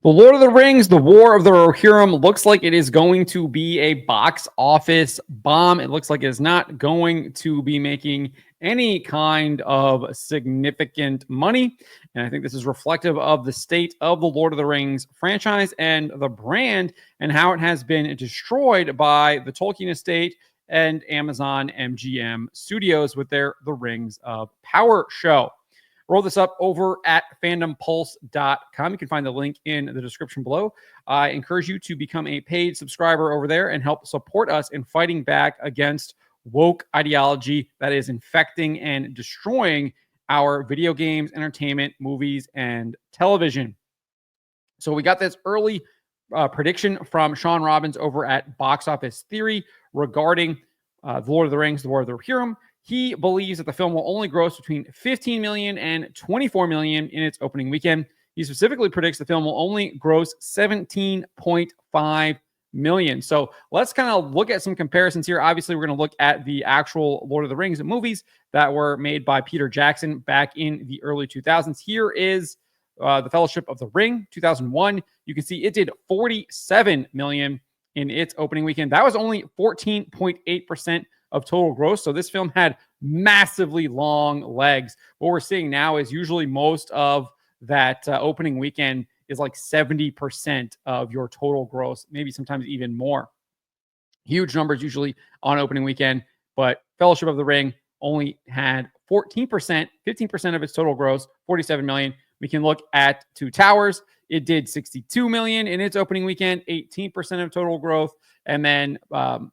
The Lord of the Rings, The War of the Rohirrim, looks like it is going to be a box office bomb. It looks like it is not going to be making any kind of significant money. And I think this is reflective of the state of the Lord of the Rings franchise and the brand and how it has been destroyed by the Tolkien estate and Amazon MGM Studios with their The Rings of Power show. Roll this up over at fandompulse.com. You can find the link in the description below. I encourage you to become a paid subscriber over there and help support us in fighting back against woke ideology that is infecting and destroying our video games, entertainment, movies, and television. So we got this early prediction from Sean Robbins over at Box Office Theory regarding The Lord of the Rings, The War of the Rohirrim. He believes that the film will only gross between 15 million and 24 million in its opening weekend. He specifically predicts the film will only gross 17.5 million. So let's kind of look at some comparisons here. Obviously, we're going to look at the actual Lord of the Rings movies that were made by Peter Jackson back in the early 2000s. Here is the Fellowship of the Ring, 2001. You can see it did 47 million in its opening weekend. That was only 14.8% of total gross. So this film had massively long legs. What we're seeing now is usually most of that opening weekend is like 70% of your total gross, maybe sometimes even more. Huge numbers usually on opening weekend, but Fellowship of the Ring only had 14%, 15% of its total gross, 47 million. We can look at Two Towers. It did 62 million in its opening weekend, 18% of total growth. And then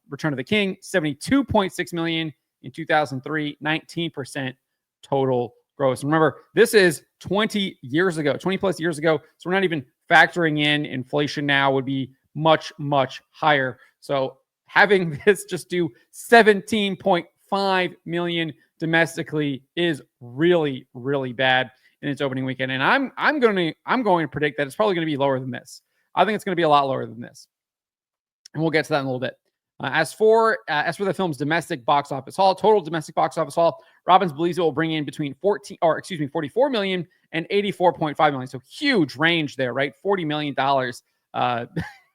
Return of the King, 72.6 million in 2003, 19% total gross. And remember, this is 20 years ago, 20 plus years ago. So we're not even factoring in inflation now, would be much, much higher. So having this just do 17.5 million domestically is really, really bad in its opening weekend. And I'm going to predict that it's probably going to be lower than this. I think it's going to be a lot lower than this. And we'll get to that in a little bit. As for the film's domestic box office haul, total domestic box office haul, Robbins believes it will bring in between 44 million and 84.5 million. So huge range there, right? $40 million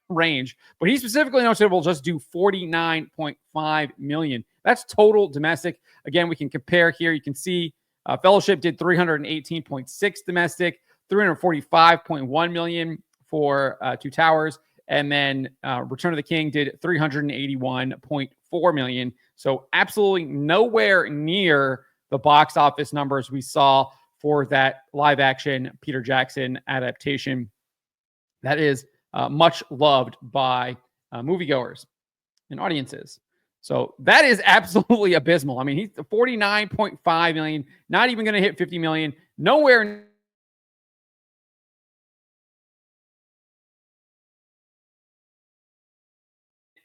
range. But he specifically notes it will just do 49.5 million. That's total domestic. Again, we can compare here. You can see Fellowship did 318.6 domestic, 345.1 million for Two Towers. And then Return of the King did 381.4 million. So absolutely nowhere near the box office numbers we saw for that live action Peter Jackson adaptation that is much loved by moviegoers and audiences. So that is absolutely abysmal. I mean, he's 49.5 million, not even going to hit 50 million, nowhere.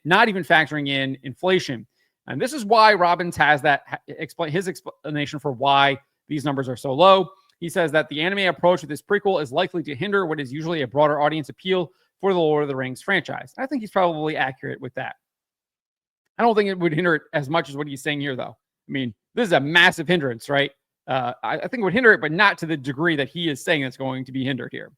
Not even factoring in inflation. And this is why Robbins has his explanation for why these numbers are so low. He says that the anime approach with this prequel is likely to hinder what is usually a broader audience appeal for the Lord of the Rings franchise. I think he's probably accurate with that. I don't think it would hinder it as much as what he's saying here, though. I mean, this is a massive hindrance, right? I think it would hinder it, but not to the degree that he is saying it's going to be hindered here.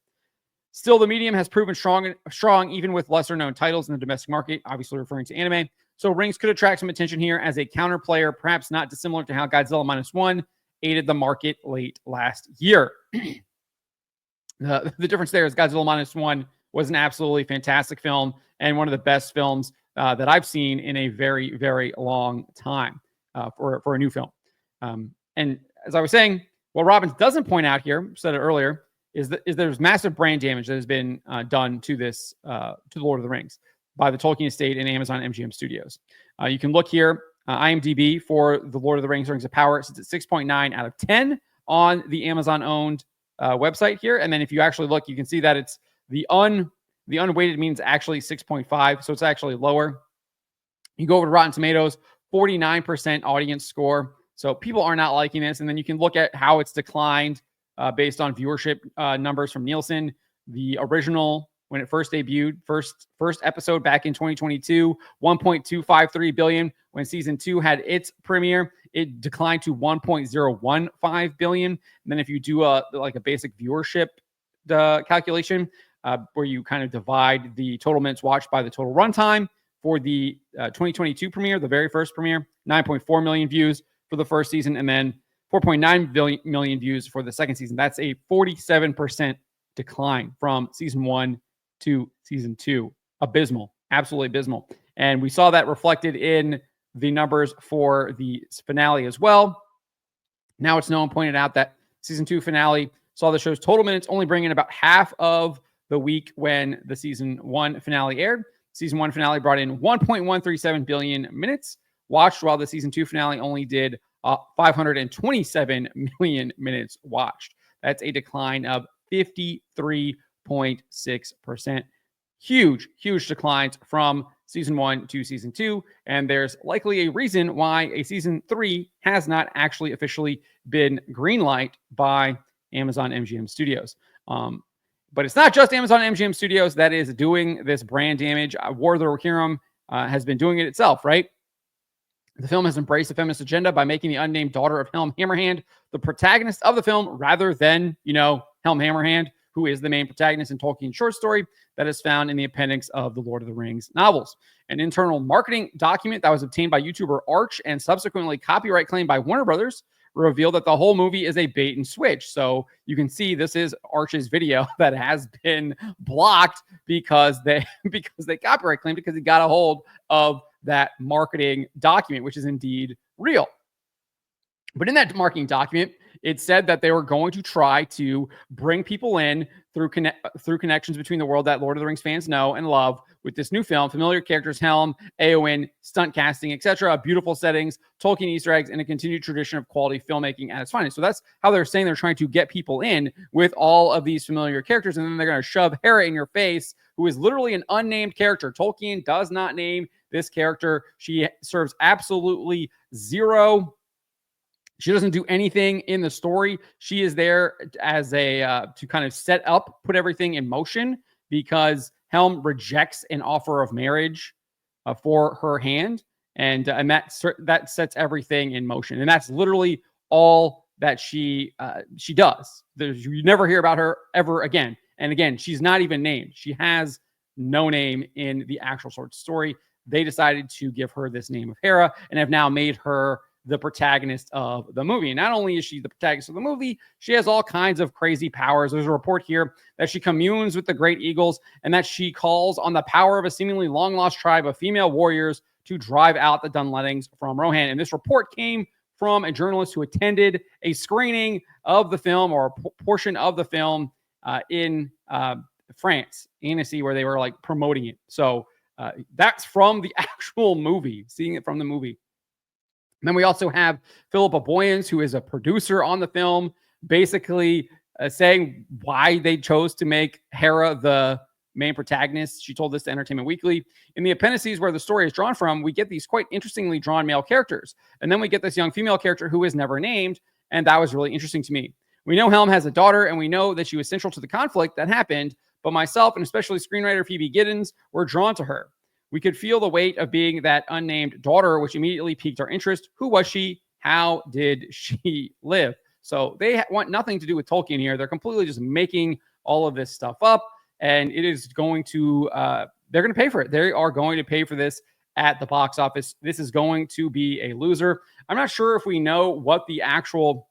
Still, the medium has proven strong even with lesser-known titles in the domestic market, obviously referring to anime. So Rings could attract some attention here as a counter player, perhaps not dissimilar to how Godzilla Minus One aided the market late last year. The difference there is Godzilla Minus One was an absolutely fantastic film and one of the best films that I've seen in a very, very long time for a new film. And as I was saying, what Robbins doesn't point out here, said it earlier, is there's massive brand damage that has been done to this, to the Lord of the Rings by the Tolkien estate and Amazon MGM Studios. You can look here, IMDb for the Lord of the Rings, Rings of Power sits at 6.9 out of 10 on the Amazon-owned website here. And then if you actually look, you can see that it's the unweighted means actually 6.5, so it's actually lower. You go over to Rotten Tomatoes, 49% audience score. So people are not liking this. And then you can look at how it's declined based on viewership numbers from Nielsen. The original, when it first debuted, first episode back in 2022, 1.253 billion. When season 2 had its premiere, it declined to 1.015 billion. And then if you do a basic viewership calculation, where you kind of divide the total minutes watched by the total runtime. For the 2022 premiere, the very first premiere, 9.4 million views for the first season, and then 4.9 million views for the second season. That's a 47% decline from season 1 to season 2. Abysmal, absolutely abysmal. And we saw that reflected in the numbers for the finale as well. Now it's known, pointed out, that season 2 finale saw the show's total minutes only bring in about half of the week when the season 1 finale aired. Season 1 finale brought in 1.137 billion minutes watched, while the season 2 finale only did 527 million minutes watched. That's a decline of 53.6%. Huge, huge declines from season 1 to season 2. And there's likely a reason why a season 3 has not actually officially been greenlight by Amazon MGM Studios. But it's not just Amazon MGM Studios that is doing this brand damage. War of the Rohirrim has been doing it itself, right? The film has embraced the feminist agenda by making the unnamed daughter of Helm Hammerhand the protagonist of the film, rather than, Helm Hammerhand, who is the main protagonist in Tolkien's short story that is found in the appendix of the Lord of the Rings novels. An internal marketing document that was obtained by YouTuber Arch and subsequently copyright claimed by Warner Brothers revealed that the whole movie is a bait and switch. So you can see this is Arch's video that has been blocked because they copyright claimed it because he got a hold of that marketing document, which is indeed real. But in that marketing document, it said that they were going to try to bring people in through connections between the world that Lord of the Rings fans know and love with this new film, familiar characters, Helm, Eowyn, stunt casting, etc., beautiful settings, Tolkien Easter eggs, and a continued tradition of quality filmmaking at its finest. So that's how they're saying they're trying to get people in with all of these familiar characters, and then they're going to shove Hera in your face, who is literally an unnamed character. Tolkien does not name this character. She serves absolutely zero. She doesn't do anything in the story. She is there as to kind of set up, put everything in motion, because Helm rejects an offer of marriage for her hand, and that sets everything in motion. And that's literally all that she does. You never hear about her ever again. And again, she's not even named. She has no name in the actual short story. They decided to give her this name of Hera and have now made her the protagonist of the movie. And not only is she the protagonist of the movie, she has all kinds of crazy powers. There's a report here that she communes with the great eagles and that she calls on the power of a seemingly long-lost tribe of female warriors to drive out the Dunlettings from Rohan. And this report came from a journalist who attended a screening of the film, or a portion of the film, in France, Annecy, where they were like promoting it. So that's from the actual movie, seeing it from the movie. And then we also have Philippa Boyens, who is a producer on the film, basically saying why they chose to make Hera the main protagonist. She told this to Entertainment Weekly. In the appendices where the story is drawn from, we get these quite interestingly drawn male characters. And then we get this young female character who is never named. And that was really interesting to me. We know Helm has a daughter, and we know that she was central to the conflict that happened. But myself, and especially screenwriter Phoebe Giddens, were drawn to her. We could feel the weight of being that unnamed daughter, which immediately piqued our interest. Who was she? How did she live? So they want nothing to do with Tolkien here. They're completely just making all of this stuff up, and it is going to, they're going to pay for it. They are going to pay for this at the box office. This is going to be a loser. I'm not sure if we know what the actual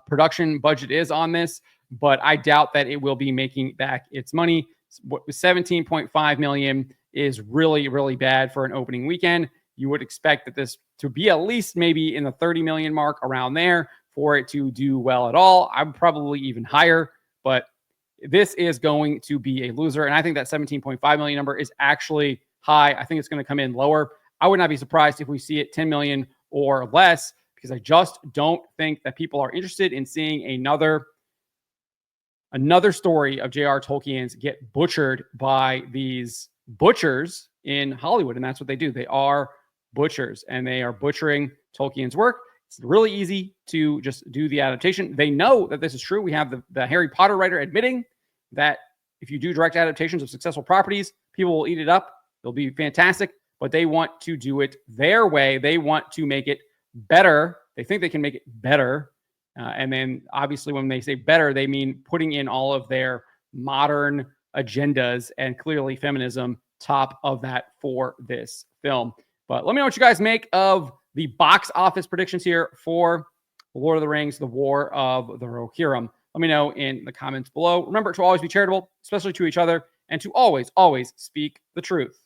production budget is on this, but I doubt that it will be making back its money. 17.5 million is really, really bad for an opening weekend. You would expect that this to be at least maybe in the 30 million mark, around there, for it to do well at all. I'm probably even higher, but this is going to be a loser. And I think that 17.5 million number is actually high. I think it's going to come in lower. I would not be surprised if we see it 10 million or less, because I just don't think that people are interested in seeing another story of J.R. Tolkien's get butchered by these butchers in Hollywood. And that's what they do. They are butchers, and they are butchering Tolkien's work. It's really easy to just do the adaptation. They know that this is true. We have the Harry Potter writer admitting that if you do direct adaptations of successful properties, people will eat it up. They'll be fantastic, but they want to do it their way. They want to make it better. They think they can make it better. And then obviously when they say better, they mean putting in all of their modern agendas, and clearly feminism top of that for this film. But let me know what you guys make of the box office predictions here for Lord of the Rings, The War of the Rohirrim. Let me know in the comments below. Remember to always be charitable, especially to each other, and to always, always speak the truth.